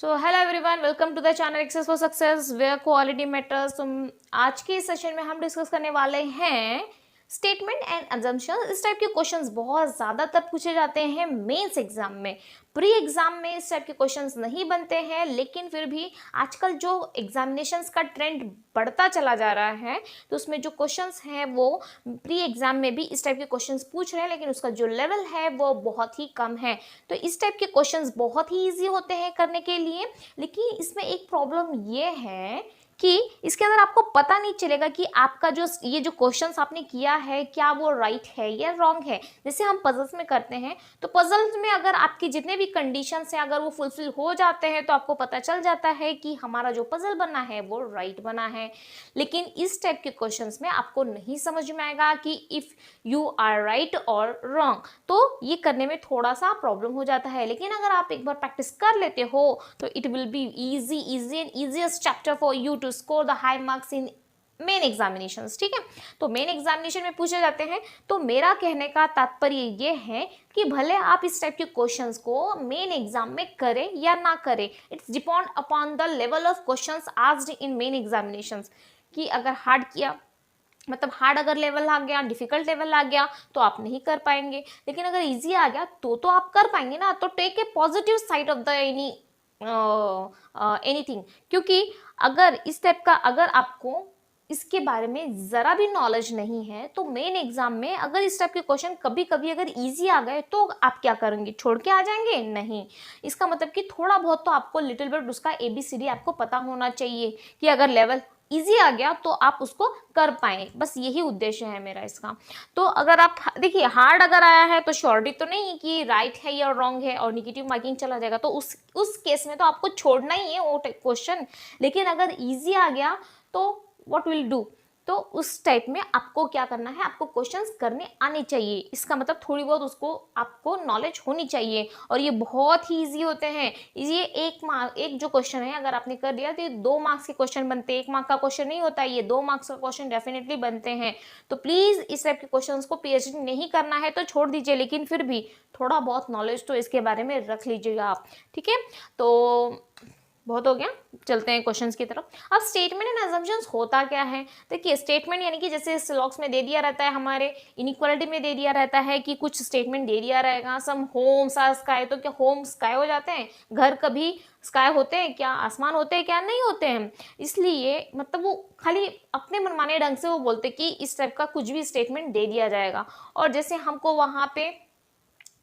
So hello everyone, welcome to the channel Access for Success where quality matters. तो आज के इस session में हम डिस्कस करने वाले हैं स्टेटमेंट एंड अजम्पशन। इस टाइप के क्वेश्चंस बहुत ज़्यादातर पूछे जाते हैं मेंस एग्जाम में। प्री एग्जाम में इस टाइप के क्वेश्चंस नहीं बनते हैं, लेकिन फिर भी आजकल जो एग्जामिनेशंस का ट्रेंड बढ़ता चला जा रहा है तो उसमें जो क्वेश्चंस हैं वो प्री एग्जाम में भी इस टाइप के क्वेश्चंस पूछ रहे हैं, लेकिन उसका जो लेवल है वो बहुत ही कम है। तो इस टाइप के क्वेश्चंस बहुत ही ईजी होते हैं करने के लिए, लेकिन इसमें एक प्रॉब्लम ये है कि इसके अंदर आपको पता नहीं चलेगा कि आपका जो ये जो क्वेश्चंस आपने किया है क्या वो राइट है या रॉन्ग है। जैसे हम पजल्स में करते हैं तो पजल्स में अगर आपके जितने भी कंडीशंस हैं अगर वो फुलफिल हो जाते हैं तो आपको पता चल जाता है कि हमारा जो पजल बना है वो राइट बना है। लेकिन इस टाइप के क्वेश्चंस में आपको नहीं समझ में आएगा कि इफ़ यू आर राइट और रॉन्ग, तो ये करने में थोड़ा सा प्रॉब्लम हो जाता है। लेकिन अगर आप एक बार प्रैक्टिस कर लेते हो तो it will be easy and easiest chapter for you to score the high marks in main examinations. ठीक है, तो मेन एग्जामिनेशन में पूछे जाते हैं। तो मेरा कहने का तात्पर्य ये है कि भले आप इस टाइप के क्वेश्चंस को मेन एग्जाम में करें या ना करें, it's depend upon the level of questions asked in main examinations. कि अगर हार्ड किया मतलब हार्ड अगर लेवल आ गया, डिफिकल्ट लेवल आ गया तो आप नहीं कर पाएंगे, लेकिन अगर इजी आ गया तो आप कर पाएंगे ना। तो take a positive side of the anything, क्योंकि अगर इस टाइप का अगर आपको इसके बारे में ज़रा भी नॉलेज नहीं है तो मेन एग्जाम में अगर इस टाइप के क्वेश्चन कभी कभी अगर इजी आ गए तो आप क्या करेंगे, छोड़ के आ जाएंगे? नहीं। इसका मतलब कि थोड़ा बहुत तो आपको लिटिल बिट उसका ABCD आपको पता होना चाहिए कि अगर लेवल इजी आ गया तो आप उसको कर पाए। बस यही उद्देश्य है मेरा इसका। तो अगर आप देखिए हार्ड अगर आया है तो श्योरिटी तो नहीं कि राइट है या रॉन्ग है और निगेटिव मार्किंग चला जाएगा, तो उस केस में तो आपको छोड़ना ही है वो क्वेश्चन। लेकिन अगर इजी आ गया तो व्हाट विल डू, तो उस टाइप में आपको क्या करना है, आपको क्वेश्चंस करने आने चाहिए। इसका मतलब थोड़ी बहुत उसको आपको नॉलेज होनी चाहिए और ये बहुत ही इजी होते हैं। ये एक जो क्वेश्चन है अगर आपने कर दिया तो ये 2 मार्क्स के क्वेश्चन बनते हैं, 1 मार्क का क्वेश्चन नहीं होता, ये 2 मार्क्स का क्वेश्चन डेफिनेटली बनते हैं। तो प्लीज़ इस टाइप के क्वेश्चन को PhD नहीं करना है तो छोड़ दीजिए, लेकिन फिर भी थोड़ा बहुत नॉलेज तो इसके बारे में रख लीजिएगा आप। ठीक है, तो बहुत हो गया, चलते हैं क्वेश्चंस की तरफ। अब स्टेटमेंट एंड अजम्पशंस होता क्या है? देखिए स्टेटमेंट यानी कि जैसे सिलॉक्स में दे दिया रहता है, हमारे इनइक्वालिटी में दे दिया रहता है कि कुछ स्टेटमेंट दे दिया रहेगा, सम होम्स आर स्काई। तो क्या होम स्काई हो जाते हैं? घर कभी स्काई होते हैं क्या? आसमान होते हैं क्या? नहीं होते हैं। इसलिए मतलब वो खाली अपने मनमाने ढंग से वो बोलते कि इस टाइप का कुछ भी स्टेटमेंट दे दिया जाएगा, और जैसे हमको वहाँ पे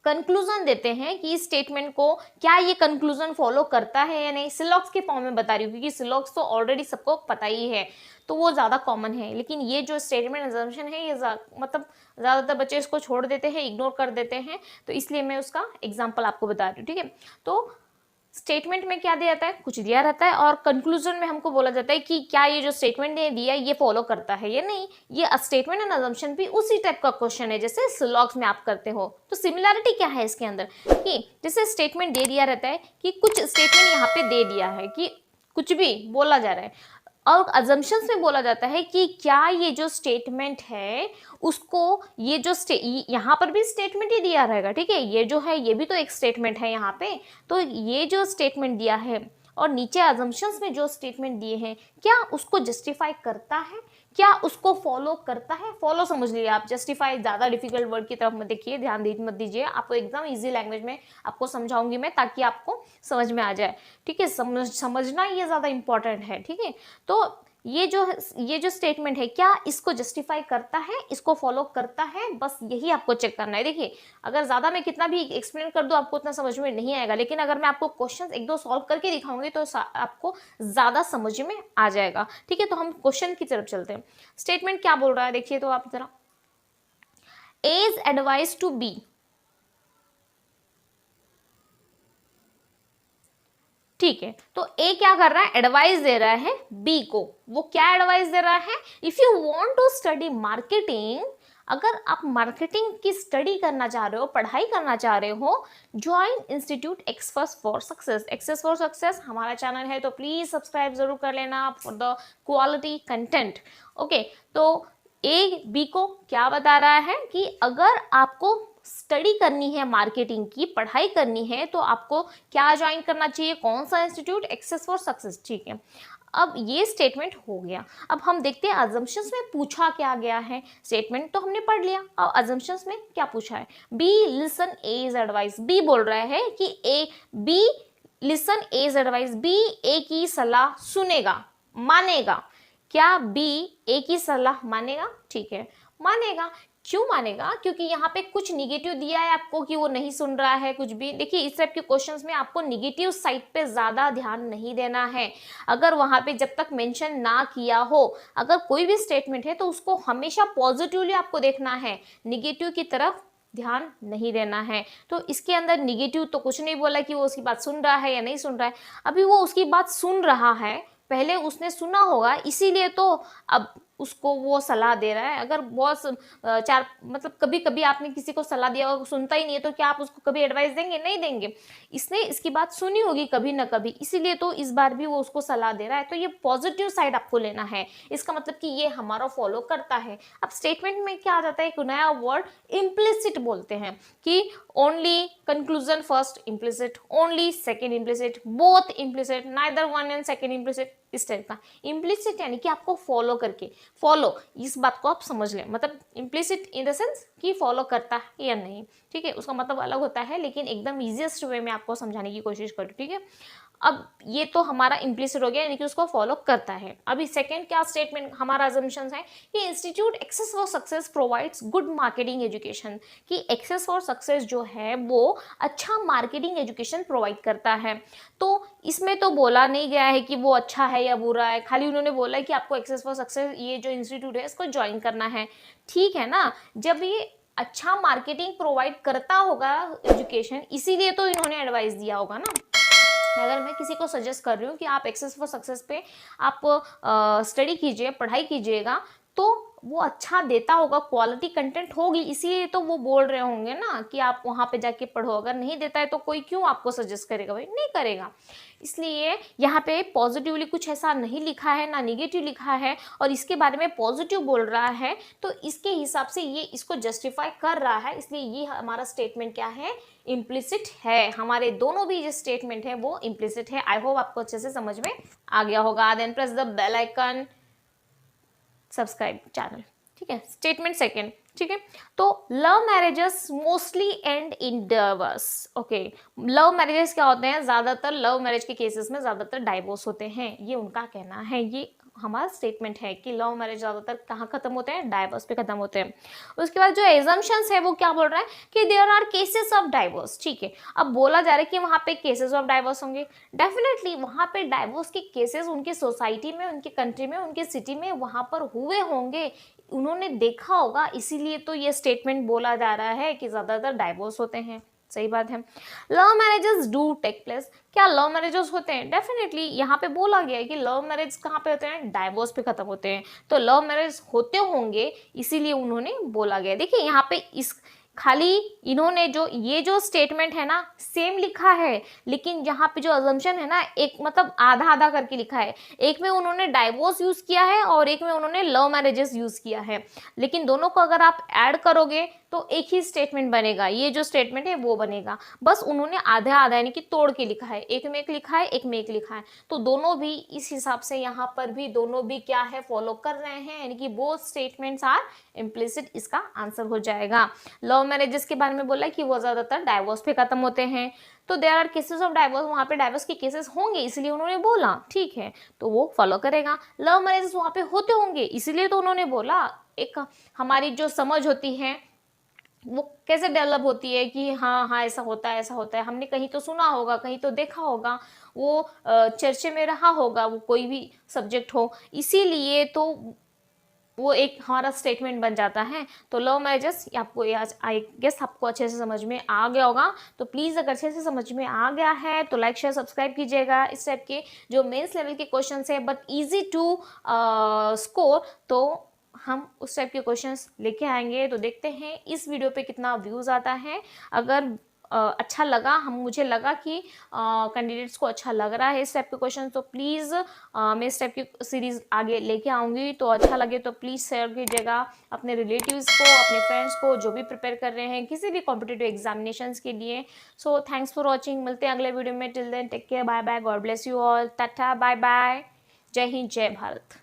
कंक्लूजन देते हैं कि इस स्टेटमेंट को क्या ये कंक्लूजन फॉलो करता है या नहीं, सिलॉक्स के फॉर्म में बता रही हूँ क्योंकि सिलॉक्स तो ऑलरेडी सबको पता ही है तो वो ज़्यादा कॉमन है। लेकिन ये जो स्टेटमेंट अजम्पशन है ये मतलब ज़्यादातर बच्चे इसको छोड़ देते हैं, इग्नोर कर देते हैं, तो इसलिए मैं उसका एग्जाम्पल आपको बता रही हूँ। ठीक है, तो स्टेटमेंट में क्या दिया जाता है, कुछ दिया रहता है और कंक्लूजन में हमको बोला जाता है कि क्या ये जो स्टेटमेंट ने दिया ये फॉलो करता है या नहीं। ये स्टेटमेंट एंड अजम्पशन भी उसी टाइप का क्वेश्चन है जैसे सिलॉक्स में आप करते हो। तो सिमिलैरिटी क्या है इसके अंदर कि जैसे स्टेटमेंट दे दिया रहता है कि कुछ स्टेटमेंट यहाँ पे दे दिया है कि कुछ भी बोला जा रहा है, और अजम्पशंस में बोला जाता है कि क्या ये जो स्टेटमेंट है उसको ये जो यहाँ पर भी स्टेटमेंट ही दिया रहेगा। ठीक है, ये जो है ये भी तो एक स्टेटमेंट है यहाँ पे, तो ये जो स्टेटमेंट दिया है और नीचे अजम्पशंस में जो स्टेटमेंट दिए हैं क्या उसको जस्टिफाई करता है, क्या उसको फॉलो करता है। फॉलो समझ लीजिए आप, जस्टिफाई ज़्यादा डिफिकल्ट वर्ड की तरफ मत देखिए, ध्यान मत दीजिए। आपको एकदम इजी लैंग्वेज में आपको समझाऊंगी मैं ताकि आपको समझ में आ जाए। ठीक है, समझना ये ज़्यादा इंपॉर्टेंट है। ठीक है, तो ये जो स्टेटमेंट है क्या इसको जस्टिफाई करता है, इसको फॉलो करता है, बस यही आपको चेक करना है। देखिए अगर ज़्यादा मैं कितना भी एक्सप्लेन कर दूँ आपको उतना समझ में नहीं आएगा, लेकिन अगर मैं आपको क्वेश्चन 1-2 सॉल्व करके दिखाऊंगी तो आपको ज़्यादा समझ में आ जाएगा। ठीक है, तो हम क्वेश्चन की तरफ चलते हैं। स्टेटमेंट क्या बोल रहा है देखिए, तो आप जरा, A is advised to B। ठीक है, तो ए क्या कर रहा है, एडवाइस दे रहा है बी को। वो क्या एडवाइस दे रहा है, if you want to study marketing, अगर आप मार्केटिंग की स्टडी करना चाह रहे हो, पढ़ाई करना चाह रहे हो, join institute Access for Success. Access for Success हमारा चैनल है तो प्लीज सब्सक्राइब जरूर कर लेना for the quality content. Okay, तो ए बी को क्या बता रहा है कि अगर आपको स्टडी करनी है, मार्केटिंग की पढ़ाई करनी है, तो आपको क्या ज्वाइन करना चाहिए, कौन सा इंस्टीट्यूट, एक्सेस फॉर सक्सेस। ठीक है, अब ये स्टेटमेंट हो गया। अब हम देखते हैं अजम्पशंस में पूछा क्या गया है। स्टेटमेंट तो हमने पढ़ लिया, अब अजम्पशंस में क्या पूछा है। B listen as advice, B बोल रहा है कि A B listen as advice, B A की सलाह सुनेगा, मानेगा। क्या बी ए की सलाह मानेगा? ठीक है, मानेगा। क्यों मानेगा? क्योंकि यहाँ पे कुछ निगेटिव दिया है आपको कि वो नहीं सुन रहा है कुछ भी। देखिए इस टाइप के क्वेश्चंस में आपको निगेटिव साइड पे ज्यादा ध्यान नहीं देना है। अगर वहां पे जब तक मेंशन ना किया हो, अगर कोई भी स्टेटमेंट है तो उसको हमेशा पॉजिटिवली आपको देखना है, निगेटिव की तरफ ध्यान नहीं देना है। तो इसके अंदर निगेटिव तो कुछ नहीं बोला कि वो उसकी बात सुन रहा है या नहीं सुन रहा है। अभी वो उसकी बात सुन रहा है, पहले उसने सुना होगा, इसीलिए तो अब उसको वो सलाह दे रहा है। अगर बहुत चार मतलब कभी कभी आपने किसी को सलाह दिया और सुनता ही नहीं है, तो क्या आप उसको कभी एडवाइस देंगे? नहीं देंगे। इसने इसकी बात सुनी होगी कभी ना कभी, इसीलिए तो इस बार भी वो उसको सलाह दे रहा है। तो ये पॉजिटिव साइड आपको लेना है, इसका मतलब कि ये हमारा फॉलो करता है। अब स्टेटमेंट में क्या आ जाता है, एक नया वर्ड इम्प्लिसिट बोलते हैं कि only, conclusion first implicit, only second implicit, both implicit, neither one and second implicit. इस टाइप का इम्प्लिसिट यानी कि आपको फॉलो करके, फॉलो इस बात को आप समझ लें, मतलब इम्प्लिसिट इन द सेंस कि फॉलो करता है या नहीं। ठीक है, उसका मतलब अलग होता है, लेकिन एकदम इजीएस्ट वे में आपको समझाने की कोशिश करूँ। ठीक है, अब ये तो हमारा इम्प्लिसिट हो गया, यानी कि उसको फॉलो करता है। अभी सेकंड क्या स्टेटमेंट हमारा अजम्पशन है कि institute Access for Success provides good marketing education, कि एक्सेस फॉर सक्सेस जो है वो अच्छा मार्केटिंग एजुकेशन प्रोवाइड करता है। तो इसमें तो बोला नहीं गया है कि वो अच्छा है या बुरा है, खाली उन्होंने बोला है कि आपको एक्सेस फॉर सक्सेस ये जो इंस्टीट्यूट है इसको ज्वाइन करना है। ठीक है ना, जब ये अच्छा मार्केटिंग प्रोवाइड करता होगा एजुकेशन, इसीलिए तो इन्होंने एडवाइस दिया होगा ना। अगर मैं किसी को सजेस्ट कर रही हूँ कि आप एक्सेस फॉर सक्सेस पे आप स्टडी कीजिए, पढ़ाई कीजिएगा, तो वो अच्छा देता होगा, क्वालिटी कंटेंट होगी, इसीलिए तो वो बोल रहे होंगे ना कि आप वहाँ पे जाके पढ़ो। अगर नहीं देता है तो कोई क्यों आपको सजेस्ट करेगा? भाई नहीं करेगा। इसलिए यहाँ पे पॉजिटिवली कुछ ऐसा नहीं लिखा है, ना निगेटिव लिखा है, और इसके बारे में पॉजिटिव बोल रहा है, तो इसके हिसाब से ये इसको जस्टिफाई कर रहा है। इसलिए ये हमारा स्टेटमेंट क्या है, इम्प्लिसिट है। हमारे दोनों भी जो स्टेटमेंट है वो इम्प्लिसिट है। आई होप आपको अच्छे से समझ में आ गया होगा। Then press the bell icon, subscribe channel. ठीक है, स्टेटमेंट सेकंड। ठीक है, तो love marriages mostly and in divorce. Okay, love marriages क्या होते हैं, ज्यादातर लव मैरिज के केसेस में ज्यादातर डाइवोर्स होते हैं, ये उनका कहना है। ये हमारा स्टेटमेंट है कि लव मैरिज ज्यादातर कहाँ खत्म होते हैं, डाइवोर्स पे खत्म होते हैं। उसके बाद जो एजम्पशंस है वो क्या बोल रहा है कि there are cases of divorce. ठीक है, अब बोला जा रहा है कि वहाँ पे केसेस ऑफ डाइवोर्स होंगे। डेफिनेटली वहाँ पे डाइवोर्स के केसेस उनकी सोसाइटी में, उनके कंट्री में, उनके सिटी में वहाँ पर हुए होंगे, उन्होंने देखा होगा, इसीलिए तो ये स्टेटमेंट बोला जा रहा है कि ज्यादातर डाइवोर्स होते हैं। सही बात है। Love marriages do take place, क्या लव मैरिजेस होते हैं? डेफिनेटली यहाँ पे बोला गया है कि लव मैरिज कहाँ पे होते हैं, डाइवोर्स पे खत्म होते हैं, तो लव मैरिज होते होंगे, इसीलिए उन्होंने बोला गया। देखिए यहाँ पे इस खाली इन्होंने जो ये जो स्टेटमेंट है ना सेम लिखा है, लेकिन यहाँ पे जो अजम्पशन है ना एक मतलब आधा आधा करके लिखा है। एक में उन्होंने डाइवोर्स यूज किया है और एक में उन्होंने लव मैरिजेस यूज किया है, लेकिन दोनों को अगर आप ऐड करोगे तो एक ही स्टेटमेंट बनेगा। ये जो स्टेटमेंट है वो बनेगा, बस उन्होंने आधा आधा यानी कि तोड़ के लिखा है, एक में एक लिखा है, एक में एक लिखा है, तो दोनों भी इस हिसाब से यहाँ पर भी दोनों भी क्या है, फॉलो कर रहे हैं, यानी कि बोथ स्टेटमेंट्स आर इम्प्लिसिट। इसका आंसर हो जाएगा। लव मैरिजेस के बारे में बोला कि वो ज्यादातर डाइवोर्स पे खत्म होते हैं, तो there are cases of divorce, वहाँ पे डाइवोर्स के केसेस होंगे, इसलिए उन्होंने बोला। ठीक है, तो वो फॉलो करेगा। लव मैरिजेस वहाँ पे होते होंगे, इसीलिए तो उन्होंने बोला। एक हमारी जो समझ होती है वो कैसे डेवलप होती है कि हाँ हाँ ऐसा होता है, ऐसा होता है, हमने कहीं तो सुना होगा, कहीं तो देखा होगा, वो चर्चे में रहा होगा, वो कोई भी सब्जेक्ट हो, इसीलिए तो वो एक हमारा स्टेटमेंट बन जाता है। तो लव मैरिजेस आपको आई गेस आपको अच्छे से समझ में आ गया होगा। तो प्लीज़ अगर अच्छे से समझ में आ गया है तो लाइक शेयर सब्सक्राइब कीजिएगा। इस टाइप के जो मेंस लेवल के क्वेश्चंस है बट इजी टू स्कोर, तो हम उस टाइप के क्वेश्चंस लेके आएंगे। तो देखते हैं इस वीडियो पे कितना व्यूज़ आता है। अगर अच्छा लगा, मुझे लगा कि कैंडिडेट्स को अच्छा लग रहा है इस टाइप के क्वेश्चन, तो प्लीज़ मैं इस टाइप की सीरीज़ आगे लेके आऊँगी। तो अच्छा लगे तो प्लीज़ शेयर कीजिएगा अपने रिलेटिव्स को, अपने फ्रेंड्स को, जो भी प्रिपेयर कर रहे हैं किसी भी कॉम्पिटिटिव एग्जामिनेशंस के लिए। सो थैंक्स फॉर वॉचिंग, मिलते हैं अगले वीडियो में। Till then take care, bye bye, God bless you all, tata, bye bye, जय हिंद, जय भारत।